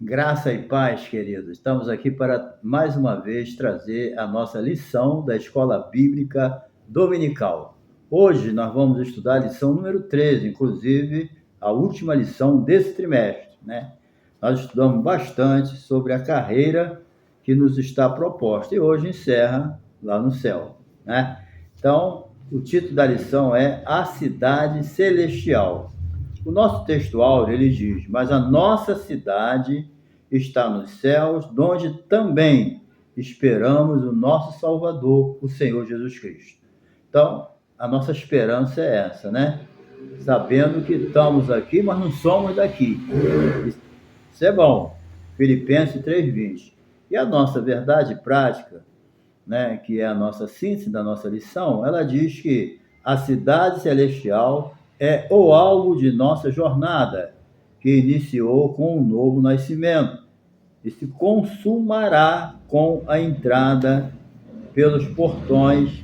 Graça e paz, queridos. Estamos aqui para mais uma vez trazer a nossa lição da Escola Bíblica Dominical. Hoje nós vamos estudar a lição número 13, inclusive a última lição desse trimestre, né? Nós estudamos bastante sobre a carreira que nos está proposta e hoje encerra lá no céu, né? Então, o título da lição é A Cidade Celestial. O nosso texto áureo, ele diz: mas a nossa cidade está nos céus, donde também esperamos o nosso Salvador, o Senhor Jesus Cristo. Então, a nossa esperança é essa, né? Sabendo que estamos aqui, mas não somos daqui. Isso é bom. Filipenses 3:20. E a nossa verdade prática, né, que é a nossa síntese da nossa lição, ela diz que a cidade celestial é o alvo de nossa jornada, que iniciou com um novo nascimento e se consumará com a entrada pelos portões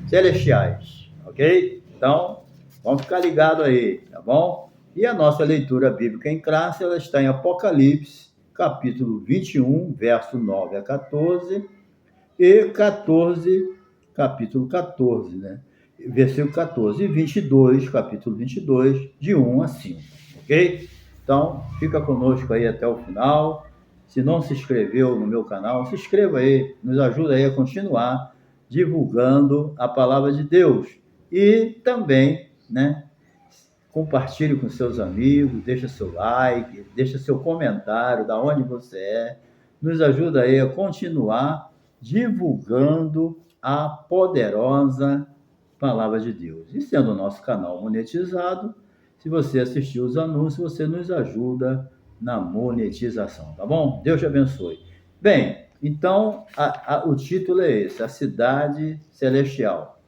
celestiais, ok? Então, vamos ficar ligado aí, tá bom? E a nossa leitura bíblica em classe, ela está em Apocalipse, capítulo 21, verso 9 a 14, e 14, capítulo 14, né? Versículo 14 e 22, capítulo 22, de 1 a 5, ok? Então, fica conosco aí até o final. Se não se inscreveu no meu canal, se inscreva aí, nos ajuda aí a continuar divulgando a palavra de Deus. E também, né, compartilhe com seus amigos, deixa seu like, deixa seu comentário, da onde você é. Nos ajuda aí a continuar divulgando a poderosa palavra de Deus. E sendo o nosso canal monetizado, se você assistir os anúncios, você nos ajuda na monetização, tá bom? Deus te abençoe. Bem, então o título é esse: A Cidade Celestial.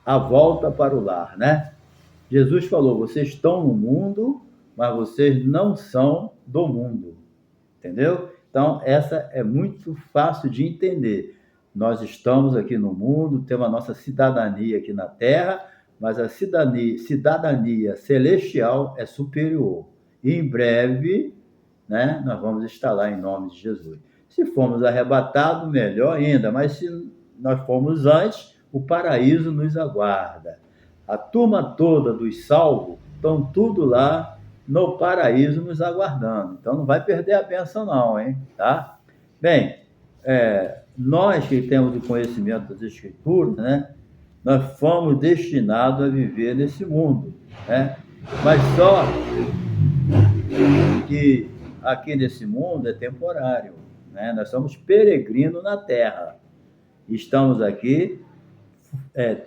A volta para o lar, né? Jesus falou: vocês estão no mundo, mas vocês não são do mundo. Entendeu? Então, essa é muito fácil de entender. Nós estamos aqui no mundo, temos a nossa cidadania aqui na Terra, mas a cidadania celestial é superior. E em breve, né, nós vamos estar lá em nome de Jesus. Se formos arrebatados, melhor ainda, mas se nós formos antes, o paraíso nos aguarda. A turma toda dos salvos estão tudo lá no paraíso nos aguardando. Então não vai perder a bênção não, hein? Tá? Bem, nós que temos o conhecimento das Escrituras, né? Nós fomos destinados a viver nesse mundo, né? Mas só que aqui nesse mundo é temporário, né? Nós somos peregrinos na Terra. Estamos aqui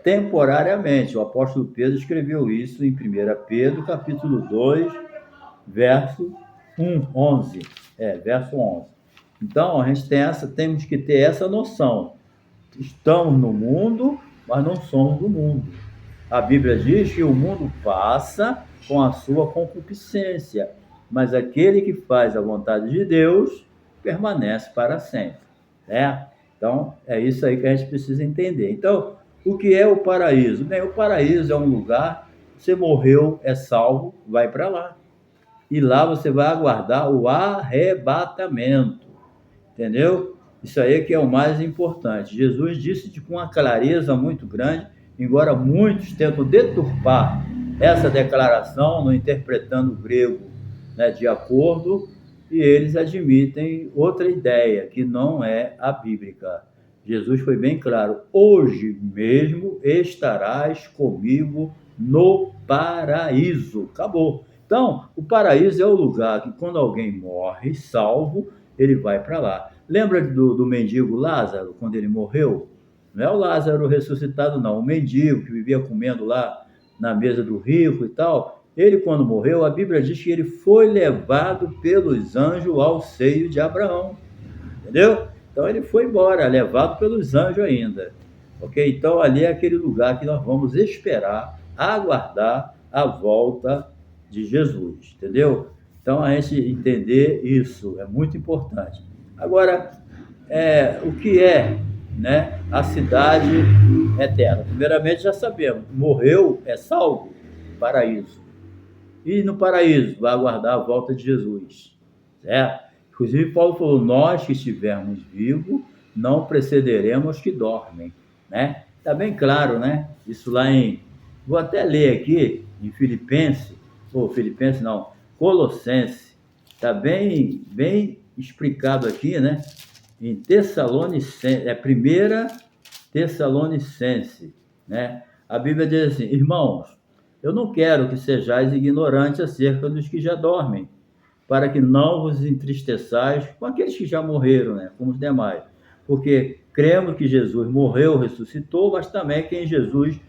temporariamente. O apóstolo Pedro escreveu isso em 1 Pedro, capítulo 2, verso 11. Verso 11. Então, a gente temos que ter essa noção. Estamos no mundo, mas não somos do mundo. A Bíblia diz que o mundo passa com a sua concupiscência, mas aquele que faz a vontade de Deus permanece para sempre, né? Então, é isso aí que a gente precisa entender. Então, o que é o paraíso? Bem, o paraíso é um lugar, você morreu, é salvo, vai para lá. E lá você vai aguardar o arrebatamento, entendeu? Isso aí que é o mais importante. Jesus disse com uma clareza muito grande, embora muitos tentam deturpar essa declaração, não interpretando o grego, né, de acordo, e eles admitem outra ideia, que não é a bíblica. Jesus foi bem claro: hoje mesmo estarás comigo no paraíso. Acabou. Então, o paraíso é o lugar que quando alguém morre, salvo, ele vai para lá. Lembra do mendigo Lázaro, quando ele morreu? Não é o Lázaro ressuscitado, não. O mendigo que vivia comendo lá na mesa do rico e tal. Ele, quando morreu, a Bíblia diz que ele foi levado pelos anjos ao seio de Abraão. Entendeu? Então, ele foi embora, levado pelos anjos ainda. Ok? Então, ali é aquele lugar que nós vamos esperar, aguardar a volta de Jesus. Entendeu? Então, a gente entender isso é muito importante. Agora, o que é, né, a cidade eterna? Primeiramente, já sabemos, morreu, é salvo, paraíso. E no paraíso, vai aguardar a volta de Jesus. certo? Inclusive, Paulo falou, nós que estivermos vivos, não precederemos os que dormem, né? Está bem claro, né? Isso lá em... Vou até ler aqui, em Filipenses não, Colossenses, está bem explicado aqui, né? Em Tessalonicenses, primeira Tessalonicense, né? A Bíblia diz assim, irmãos, eu não quero que sejais ignorantes acerca dos que já dormem, para que não vos entristeçais com aqueles que já morreram, né? Como os demais. Porque cremos que Jesus morreu, ressuscitou, mas também que em Jesus,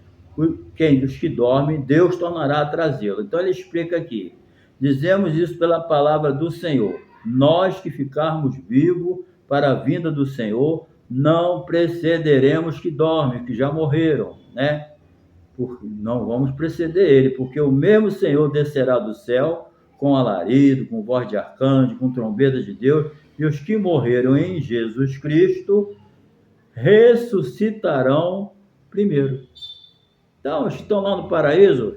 quem dos que dormem, Deus tornará a trazê-lo. Então ele explica aqui, dizemos isso pela palavra do Senhor, nós que ficarmos vivos para a vinda do Senhor, não precederemos que dormem, que já morreram, né? Não vamos preceder ele, porque o mesmo Senhor descerá do céu com alarido, com voz de arcanjo, com trombeta de Deus, e os que morreram em Jesus Cristo ressuscitarão primeiro. Então, os que estão lá no paraíso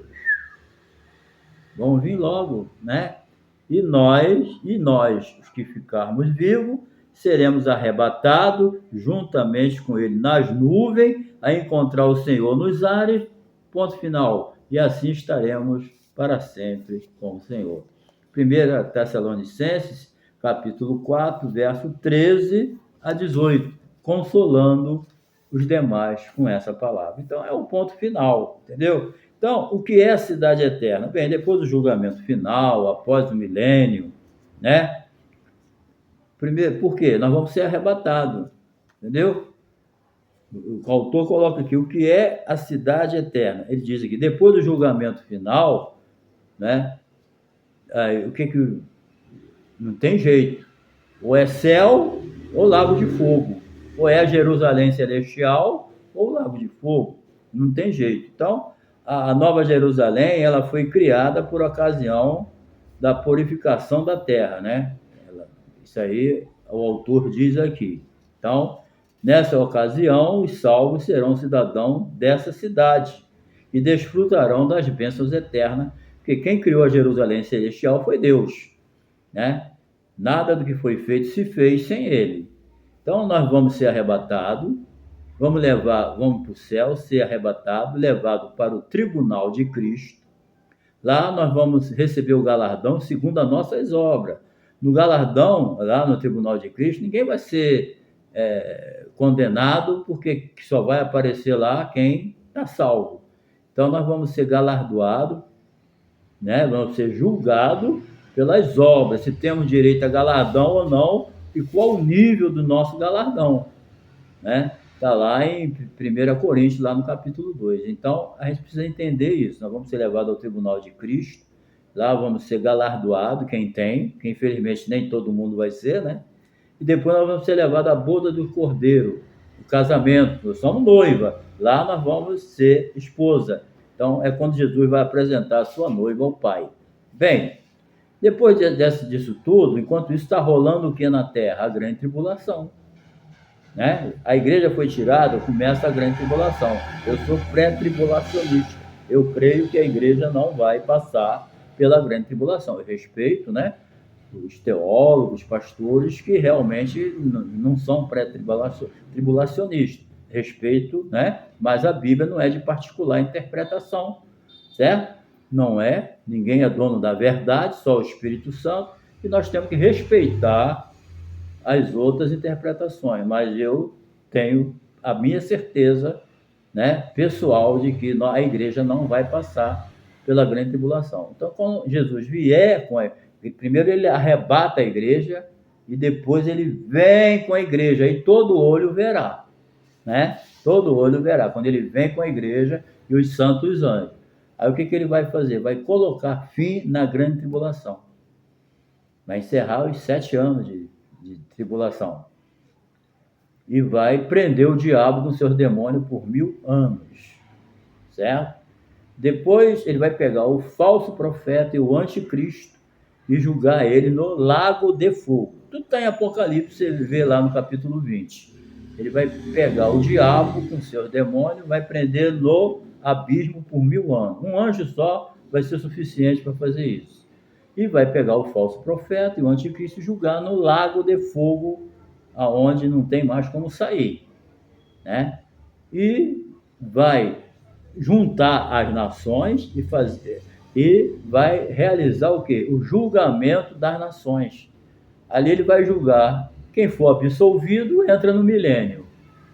vão vir logo, né? E nós, os que ficarmos vivos, seremos arrebatados juntamente com ele nas nuvens, a encontrar o Senhor nos ares, ponto final. E assim estaremos para sempre com o Senhor. 1 Tessalonicenses, capítulo 4, verso 13 a 18, consolando os demais com essa palavra. Então, é o ponto final, entendeu? Então, o que é a cidade eterna? Bem, depois do julgamento final, após o milênio, né? Primeiro, por quê? Nós vamos ser arrebatados, entendeu? O autor coloca aqui o que é a cidade eterna. Ele diz aqui, depois do julgamento final, né? Aí, o que não tem jeito. Ou é céu ou lago de fogo. Ou é a Jerusalém celestial ou lago de fogo. Não tem jeito. Então, a Nova Jerusalém, ela foi criada por ocasião da purificação da terra, né? Isso aí o autor diz aqui. Então, nessa ocasião, os salvos serão cidadãos dessa cidade e desfrutarão das bênçãos eternas, porque quem criou a Jerusalém celestial foi Deus, né? Nada do que foi feito se fez sem ele. Então, nós vamos ser arrebatados, vamos para o céu, ser arrebatado, levado para o tribunal de Cristo. Lá nós vamos receber o galardão segundo as nossas obras. No galardão, lá no tribunal de Cristo, ninguém vai ser condenado, porque só vai aparecer lá quem está salvo. Então nós vamos ser galardoados, né? Vamos ser julgados pelas obras, se temos direito a galardão ou não, e qual o nível do nosso galardão, né? Está lá em 1 Coríntios, lá no capítulo 2. Então, a gente precisa entender isso. Nós vamos ser levados ao tribunal de Cristo, lá vamos ser galardoados, quem tem, que infelizmente nem todo mundo vai ser, né? E depois nós vamos ser levados à boda do Cordeiro, o casamento. Nós somos noiva, lá nós vamos ser esposa. Então, é quando Jesus vai apresentar a sua noiva ao Pai. Bem, depois disso tudo, enquanto isso está rolando o que na Terra? A grande tribulação. Né? A igreja foi tirada, começa a grande tribulação. Eu sou pré-tribulacionista. Eu creio que a igreja não vai passar pela grande tribulação. Eu respeito, né, os teólogos, pastores que realmente não são pré-tribulacionistas. Respeito, né? Mas a Bíblia não é de particular interpretação, certo? Não é. Ninguém é dono da verdade, só o Espírito Santo. E nós temos que respeitar as outras interpretações, mas eu tenho a minha certeza, né, pessoal, de que a igreja não vai passar pela grande tribulação. Então, quando Jesus vier, primeiro ele arrebata a igreja e depois ele vem com a igreja, e todo olho verá, né? Todo olho verá, quando ele vem com a igreja e os santos anjos. Aí o que ele vai fazer? Vai colocar fim na grande tribulação. Vai encerrar os 7 anos de tribulação. E vai prender o diabo com seus demônios por 1000 anos. Certo? Depois ele vai pegar o falso profeta e o anticristo e julgar ele no lago de fogo. Tudo está em Apocalipse, você vê lá no capítulo 20. Ele vai pegar o diabo com seus demônios, vai prender no abismo por 1000 anos. Um anjo só vai ser suficiente para fazer isso. e vai pegar o falso profeta e o anticristo e julgar no lago de fogo, aonde não tem mais como sair, né? E vai juntar as nações e vai realizar o quê? O julgamento das nações. Ali ele vai julgar. Quem for absolvido entra no milênio.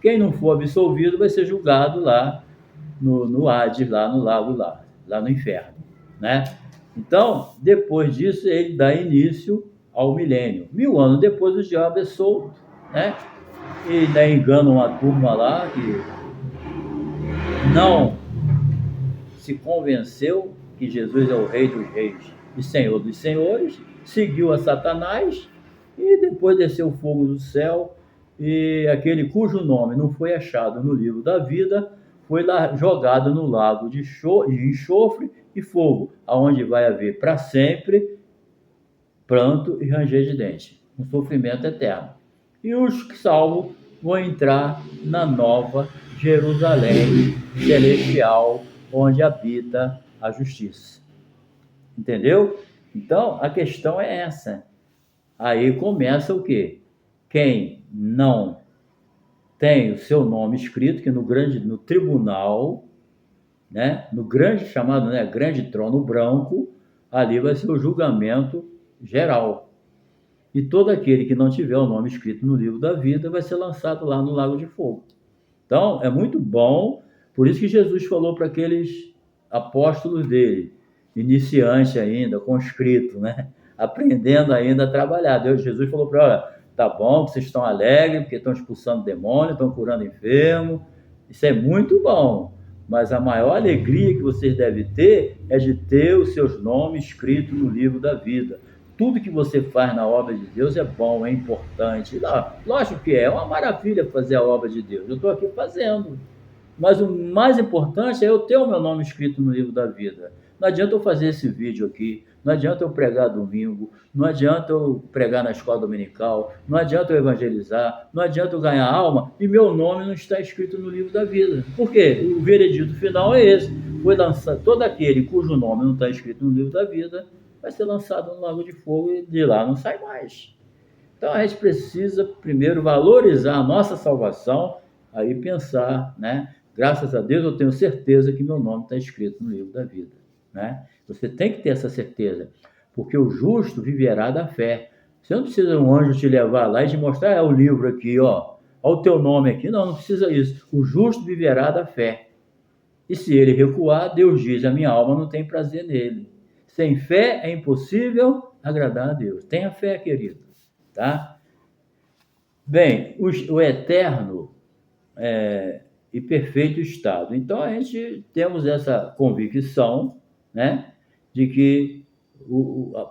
Quem não for absolvido vai ser julgado lá no Hades, lá no lago, lá no inferno, né? Então, depois disso, ele dá início ao milênio. 1000 anos depois, o diabo é solto, né? E ainda engana uma turma lá que não se convenceu que Jesus é o Rei dos Reis e Senhor dos Senhores, seguiu a Satanás e depois desceu o fogo do céu, e aquele cujo nome não foi achado no livro da vida foi lá jogado no lago de enxofre e fogo, aonde vai haver para sempre pranto e ranger de dente, um sofrimento eterno. E os salvos vão entrar na nova Jerusalém celestial, onde habita a justiça. Entendeu? Então, a questão é essa. Aí começa o quê? Quem não tem o seu nome escrito, que no tribunal, né, no grande chamado, né, grande trono branco, ali vai ser o julgamento geral. E todo aquele que não tiver o nome escrito no livro da vida vai ser lançado lá no lago de fogo. Então, é muito bom, por isso que Jesus falou para aqueles apóstolos dele, iniciante ainda, conscrito, né? Aprendendo ainda a trabalhar. Jesus falou para eles, tá bom, vocês estão alegres, porque estão expulsando demônio, estão curando enfermo, isso é muito bom, mas a maior alegria que vocês devem ter é de ter os seus nomes escritos no livro da vida. Tudo que você faz na obra de Deus é bom, é importante. Lógico que é uma maravilha fazer a obra de Deus. Eu estou aqui fazendo. Mas o mais importante é eu ter o meu nome escrito no livro da vida. Não adianta eu fazer esse vídeo aqui, não adianta eu pregar domingo, não adianta eu pregar na escola dominical, não adianta eu evangelizar, não adianta eu ganhar alma e meu nome não está escrito no livro da vida. Por quê? O veredito final é esse. Foi lançado todo aquele cujo nome não está escrito no livro da vida, vai ser lançado no lago de fogo e de lá não sai mais. Então a gente precisa primeiro valorizar a nossa salvação, aí pensar, né? Graças a Deus eu tenho certeza que meu nome está escrito no livro da vida, né? Você tem que ter essa certeza, porque o justo viverá da fé. Você não precisa um anjo te levar lá e te mostrar, o livro aqui, ó, olha o teu nome aqui. Não, não precisa isso. O justo viverá da fé. E se ele recuar, Deus diz, a minha alma não tem prazer nele. Sem fé é impossível agradar a Deus. Tenha fé, querido, tá? Bem, o eterno e perfeito estado. Então, a gente temos essa convicção, né, de que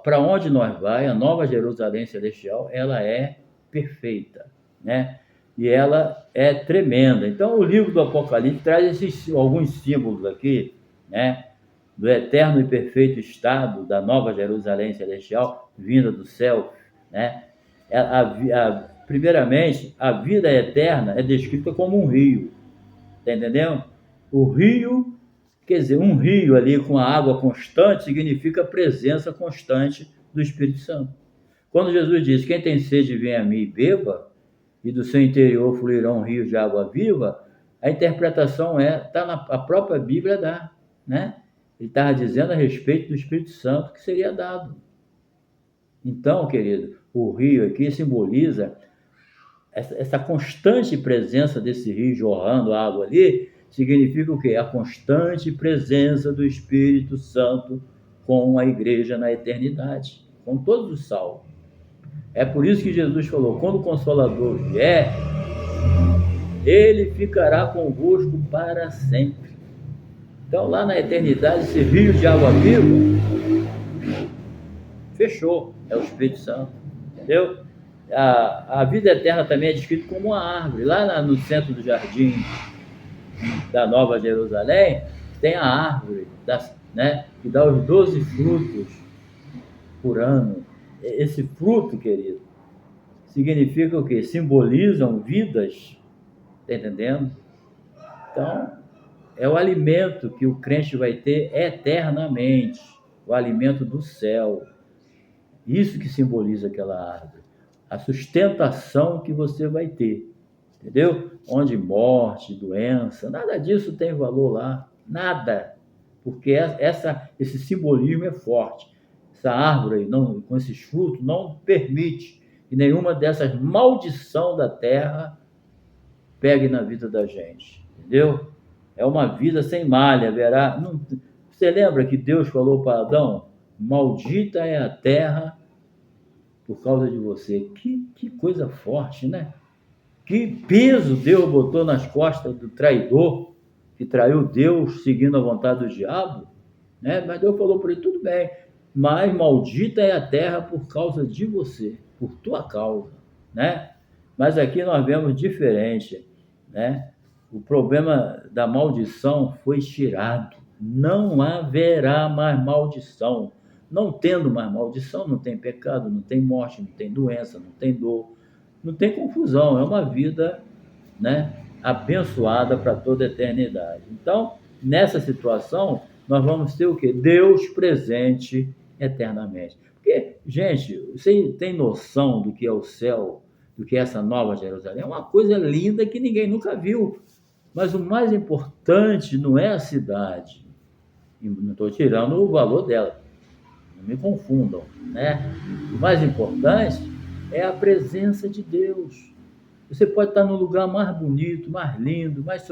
para onde nós vai, a Nova Jerusalém Celestial, ela é perfeita, né? E ela é tremenda. Então, o livro do Apocalipse traz alguns símbolos aqui, né? Do eterno e perfeito estado da Nova Jerusalém Celestial, vinda do céu, né? Primeiramente, a vida eterna é descrita como um rio. Tá entendendo? O rio, quer dizer, um rio ali com a água constante significa a presença constante do Espírito Santo. Quando Jesus diz, quem tem sede vem a mim e beba, e do seu interior fluirão rios de água viva, a interpretação está a própria Bíblia dá, né? Ele estava dizendo a respeito do Espírito Santo que seria dado. Então, querido, o rio aqui simboliza essa constante presença desse rio jorrando água ali, significa o quê? A constante presença do Espírito Santo com a igreja na eternidade, com todos os salvos. É por isso que Jesus falou, quando o Consolador vier, ele ficará convosco para sempre. Então, lá na eternidade, esse rio de água viva, fechou, é o Espírito Santo, entendeu? A vida eterna também é descrita como uma árvore. Lá no centro do jardim da Nova Jerusalém, tem a árvore, né, que dá os 12 frutos por ano. Esse fruto, querido, significa o quê? Simbolizam vidas, tá entendendo? Então, é o alimento que o crente vai ter eternamente, o alimento do céu. Isso que simboliza aquela árvore. A sustentação que você vai ter. Entendeu? Onde morte, doença, nada disso tem valor lá. Nada. Porque esse simbolismo é forte. Essa árvore não, com esses frutos não permite que nenhuma dessas maldição da terra pegue na vida da gente. Entendeu? É uma vida sem malha, verá? Não, você lembra que Deus falou para Adão? Maldita é a terra por causa de você. Que coisa forte, né? Que peso Deus botou nas costas do traidor, que traiu Deus seguindo a vontade do diabo, né? Mas Deus falou para ele, tudo bem, mas maldita é a terra por causa de você, por tua causa, né? Mas aqui nós vemos diferente, né? O problema da maldição foi tirado. Não haverá mais maldição. Não tendo mais maldição, não tem pecado, não tem morte, não tem doença, não tem dor, não tem confusão. É uma vida, né, abençoada para toda a eternidade. Então, nessa situação, nós vamos ter o quê? Deus presente eternamente. Porque, gente, você tem noção do que é o céu, do que é essa nova Jerusalém? É uma coisa linda que ninguém nunca viu. Mas o mais importante não é a cidade. E não estou tirando o valor dela. Não me confundam, né? O mais importante é a presença de Deus. Você pode estar no lugar mais bonito, mais lindo, mais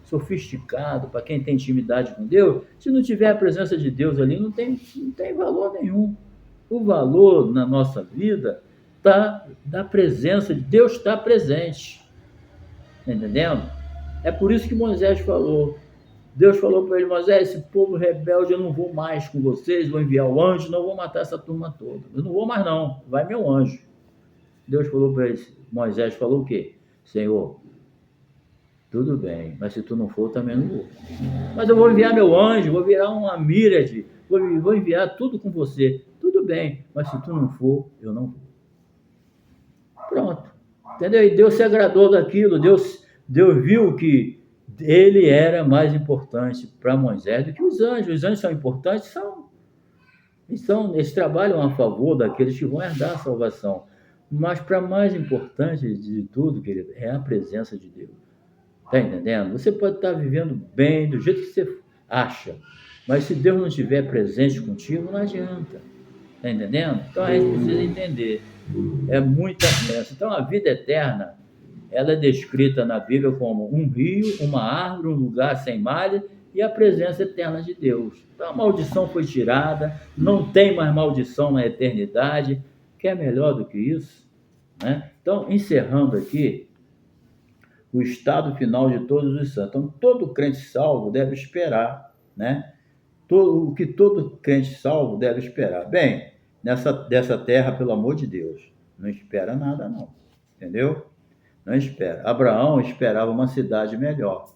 sofisticado, para quem tem intimidade com Deus. Se não tiver a presença de Deus ali, não tem valor nenhum. O valor na nossa vida está da presença de Deus, está presente. Tá entendendo? É por isso que Moisés falou. Deus falou para ele, Moisés, esse povo rebelde, eu não vou mais com vocês, vou enviar o anjo, não vou matar essa turma toda. Eu não vou mais não, vai meu anjo. Deus falou para ele, Moisés falou o quê? Senhor, tudo bem, mas se tu não for, também não vou. Mas eu vou enviar meu anjo, vou virar uma míriade, vou enviar tudo com você. Tudo bem, mas se tu não for, eu não vou. Pronto. Entendeu? E Deus se agradou daquilo, Deus viu que ele era mais importante para Moisés do que os anjos. Os anjos são importantes? Eles trabalham a favor daqueles que vão herdar a salvação. Mas para mais importante de tudo, querido, é a presença de Deus. Está entendendo? Você pode estar vivendo bem, do jeito que você acha, mas se Deus não estiver presente contigo, não adianta. Está entendendo? Então a gente precisa entender. É muita crença. Então a vida eterna, ela é descrita na Bíblia como um rio, uma árvore, um lugar sem malha e a presença eterna de Deus. Então a maldição foi tirada, não tem mais maldição na eternidade. Quer melhor do que isso? Né? Então, encerrando aqui, o estado final de todos os santos. Então, todo crente salvo deve esperar, né? O que todo crente salvo deve esperar. Bem, dessa terra, pelo amor de Deus, não espera nada não, entendeu? Não espera. Abraão esperava uma cidade melhor.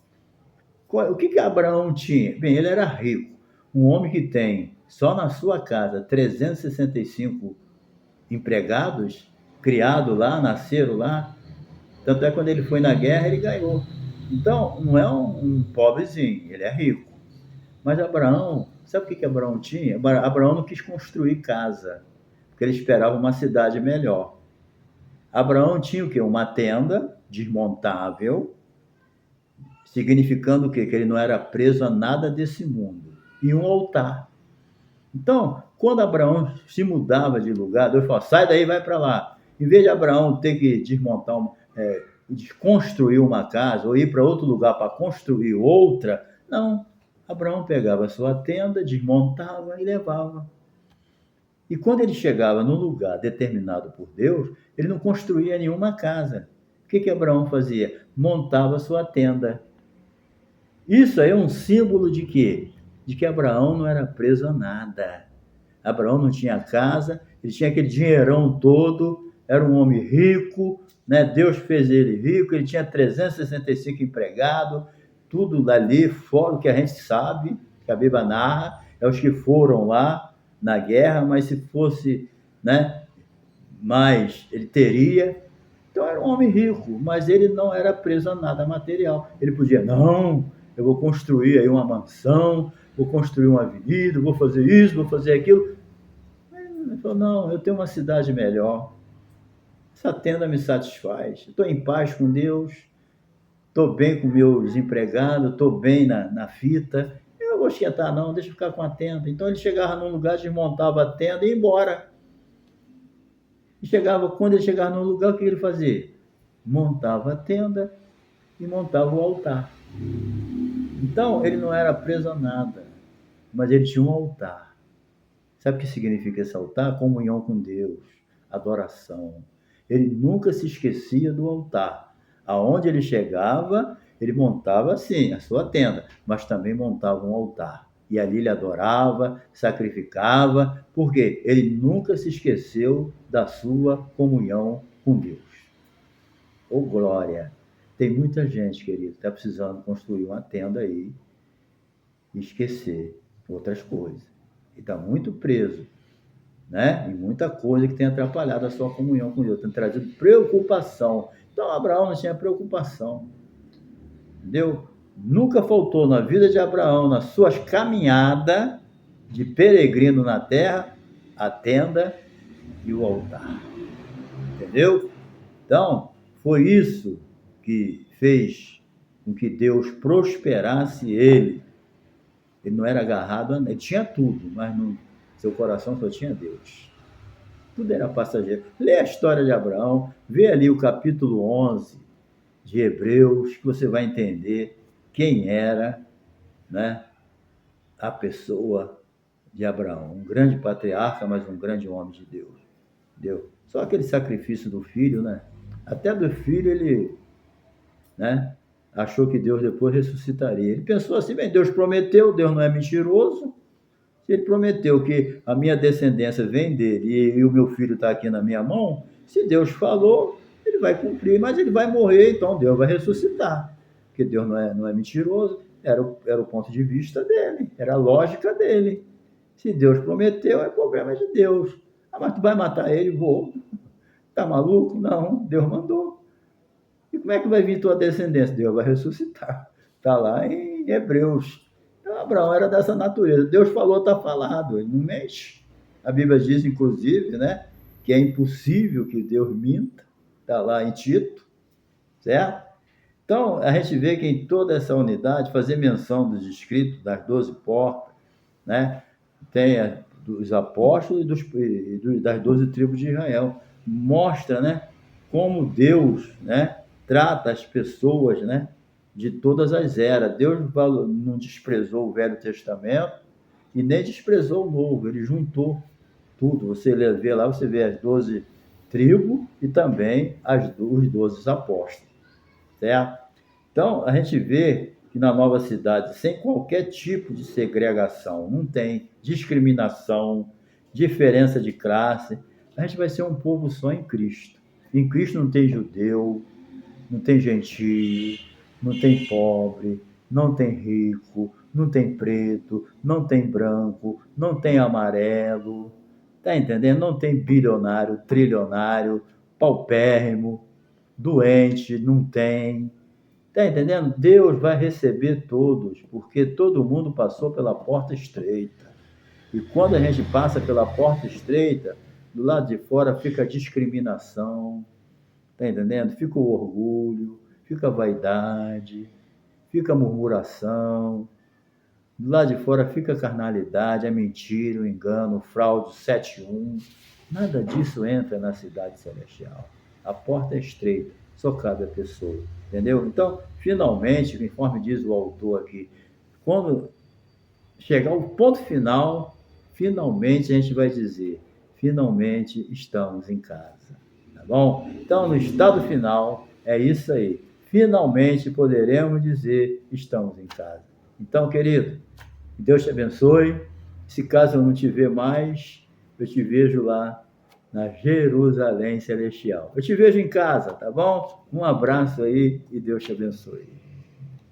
O que Abraão tinha? Bem, ele era rico. Um homem que tem, só na sua casa, 365 empregados, criados lá, nasceram lá. Tanto é que quando ele foi na guerra, ele ganhou. Então, não é um pobrezinho, ele é rico. Mas Abraão, sabe o que Abraão tinha? Abraão não quis construir casa, porque ele esperava uma cidade melhor. Abraão tinha o quê? Uma tenda desmontável, significando o quê? Que ele não era preso a nada desse mundo. E um altar. Então, quando Abraão se mudava de lugar, Deus falou, sai daí, vai para lá. Em vez de Abraão ter que construir uma casa ou ir para outro lugar para construir outra, não. Abraão pegava a sua tenda, desmontava e levava. E quando ele chegava num lugar determinado por Deus, ele não construía nenhuma casa. O que Abraão fazia? Montava a sua tenda. Isso aí é um símbolo de quê? De que Abraão não era preso a nada. Abraão não tinha casa, ele tinha aquele dinheirão todo, era um homem rico, né? Deus fez ele rico, ele tinha 365 empregados, tudo dali, fora o que a gente sabe, que a Bíblia narra, é os que foram lá na guerra, mas se fosse, né, mais, ele teria. Então era um homem rico, mas ele não era preso a nada material. Ele podia, não, eu vou construir aí uma mansão, vou construir uma avenida, vou fazer isso, vou fazer aquilo. Ele falou, não, eu tenho uma cidade melhor. Essa tenda me satisfaz. Estou em paz com Deus, estou bem com meus empregados, estou bem na fita. Eu não vou esquentar, não, deixa eu ficar com a tenda. Então ele chegava num lugar, desmontava a tenda e ia embora. E quando ele chegava num lugar, o que ele fazia? Montava a tenda e montava o altar. Então ele não era preso a nada, mas ele tinha um altar. Sabe o que significa esse altar? Comunhão com Deus, adoração. Ele nunca se esquecia do altar. Aonde ele chegava, ele montava, sim, a sua tenda, mas também montava um altar. E ali ele adorava, sacrificava, porque ele nunca se esqueceu da sua comunhão com Deus. Ô, glória! Tem muita gente, querido, que está precisando construir uma tenda aí e esquecer outras coisas. E está muito preso, né? E muita coisa que tem atrapalhado a sua comunhão com Deus, tem trazido preocupação. Então, Abraão não tinha preocupação, entendeu? Nunca faltou na vida de Abraão, nas suas caminhadas de peregrino na terra, a tenda e o altar, entendeu? Então, foi isso que fez com que Deus prosperasse ele. Ele não era agarrado, ele tinha tudo, mas no seu coração só tinha Deus. Tudo era passageiro. Lê a história de Abraão, vê ali o capítulo 11 de Hebreus, que você vai entender quem era, né, a pessoa de Abraão. Um grande patriarca, mas um grande homem de Deus. Entendeu? Só aquele sacrifício do filho, né? Até do filho ele, né, achou que Deus depois ressuscitaria. Ele pensou assim, bem, Deus prometeu, Deus não é mentiroso. Se ele prometeu que a minha descendência vem dele e o meu filho está aqui na minha mão, se Deus falou, ele vai cumprir, mas ele vai morrer, então Deus vai ressuscitar. Porque Deus não é mentiroso, era o ponto de vista dele, era a lógica dele. Se Deus prometeu, é problema de Deus. Ah, mas tu vai matar ele? Vou. Tá maluco? Não, Deus mandou. E como é que vai vir tua descendência? Deus vai ressuscitar. Está lá em Hebreus. Então, Abraão era dessa natureza. Deus falou, está falado. Ele não mexe. A Bíblia diz, inclusive, né, que é impossível que Deus minta. Está lá em Tito. Certo? Então, a gente vê que em toda essa unidade, fazer menção dos escritos, das 12 portas, né, tem dos apóstolos das 12 tribos de Israel. Mostra, né, como Deus, né, trata as pessoas, né, de todas as eras. Deus não desprezou o Velho Testamento e nem desprezou o Novo. Ele juntou tudo. Você vê lá, você vê as 12 tribos e também os 12 apóstolos. Certo? Então, a gente vê que na nova cidade, sem qualquer tipo de segregação, não tem discriminação, diferença de classe, a gente vai ser um povo só em Cristo. Em Cristo não tem judeu, não tem gentio, não tem pobre, não tem rico, não tem preto, não tem branco, não tem amarelo, tá entendendo? Não tem bilionário, trilionário, paupérrimo, doente, não tem. Tá entendendo? Deus vai receber todos, porque todo mundo passou pela porta estreita. E quando a gente passa pela porta estreita, do lado de fora fica a discriminação, tá entendendo? Fica o orgulho, fica a vaidade, fica a murmuração. Do lado de fora fica a carnalidade, a mentira, o engano, o fraude, o 7-1. Nada disso entra na cidade celestial. A porta é estreita, só cabe a pessoa. Entendeu? Então, finalmente, conforme diz o autor aqui, quando chegar o ponto final, finalmente a gente vai dizer, finalmente estamos em casa. Tá bom? Então, no estado final, é isso aí. Finalmente poderemos dizer, estamos em casa. Então, querido, Deus te abençoe. Se caso eu não te ver mais, eu te vejo lá na Jerusalém Celestial. Eu te vejo em casa, tá bom? Um abraço aí e Deus te abençoe.